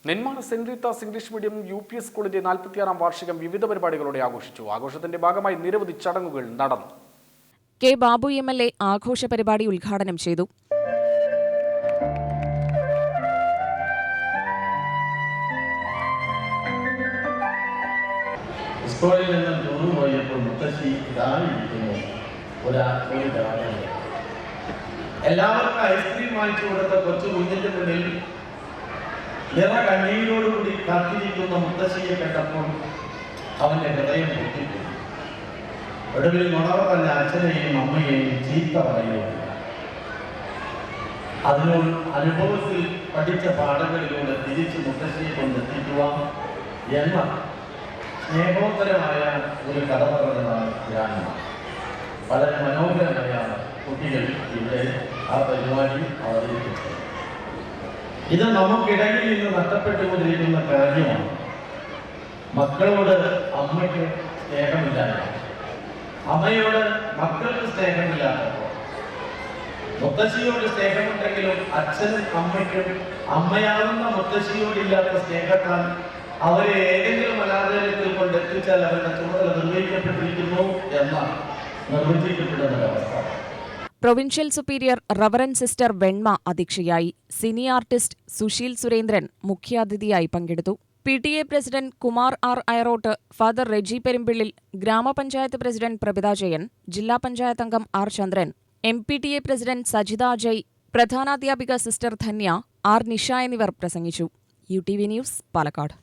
Nenmara saint Rita's English medium UP സ്കൂളിന്റെ 46ാം വാർഷികം വിവിധ പരിപാടികളോടെ ആഘോഷിച്ചു. ആഘോഷത്തിന്റെ ഭാഗമായി നിരവധി ചടങ്ങുകൾ നടന്നു. കെ ബാബു MLA ആഘോഷ പരിപാടി ഉദ്ഘാടനം ചെയ്തു. സ്കൂളിൽ നിന്ന് ടൂറ് പോയപ്പോൾ മുത്തശ്ശി ഇതായിരിക്കുന്നു എല്ലാവർക്കും ഐസ്ക്രീം വാങ്ങിച്ചു കൊടുത്ത കൊച്ചു കുഞ്ഞിന്റെ മുന്നിൽ നിറ കണ്ണീരോടുകൂടി കാത്തിരിക്കുന്ന മുത്തശ്ശിയെ കണ്ടപ്പോൾ അവന്റെ ഹൃദയം പൊട്ടിപ്പോയി. ഒടുവിൽ നുണവറല്ല അച്ഛനെയും അമ്മയെയും ചീത്ത പറയുകയാണ്. അതിനോട് അനുഭവത്തിൽ പഠിച്ച പാഠങ്ങളിലൂടെ തിരിച്ച് മുത്തശ്ശിയെ കൊണ്ടെത്തിക്കുവാൻ എന്ന സ്നേഹോത്തരമായ ഒരു കഥ പറഞ്ഞതാണ് ഗ്രാമം. വളരെ മനോഹരമായ കുട്ടികൾ ഇവിടെ ആ പരിപാടി അവതരിപ്പിച്ചത്. ഇത് നമുക്കിടയിൽ നിന്ന് നഷ്ടപ്പെട്ടുകൊണ്ടിരിക്കുന്ന കാര്യമാണ്. മക്കളോട് അമ്മയ്ക്ക് സ്നേഹമില്ലാത്ത, അമ്മയോട് മക്കൾക്ക് സ്നേഹമില്ലാത്തപ്പോൾ, മുത്തശ്ശിയോട് സ്നേഹമുണ്ടെങ്കിലും അച്ഛനും അമ്മയ്ക്കും അമ്മയാവുന്ന മുത്തശ്ശിയോടില്ലാത്ത സ്നേഹത്താൽ അവരെ ഏതെങ്കിലും അനാഥാലയത്തിൽ കൊണ്ടെത്തിച്ചാൽ അവരുടെ ചുമതല നിർവഹിക്കപ്പെട്ടിരിക്കുന്നു എന്ന നിർവചിക്കപ്പെടുന്ന അവസ്ഥ. Provincial superior reverend sister Venma അധ്യക്ഷയായി. സിനി ആർട്ടിസ്റ്റ് സുശീൽ സുരേന്ദ്രൻ മുഖ്യാതിഥിയായി പങ്കെടുത്തു. PTA president Kumar R. Ayarottu, father Reji Perumpillil, grama panchayat president Prabhitha Jayan, ജില്ലാ പഞ്ചായത്ത് അംഗം R. Chandran, MPTA president Sajitha Ajay, പ്രധാനാധ്യാപിക സിസ്റ്റർ ധന്യ, R. നിഷ എന്നിവർ പ്രസംഗിച്ചു. UTV news, Palakkad.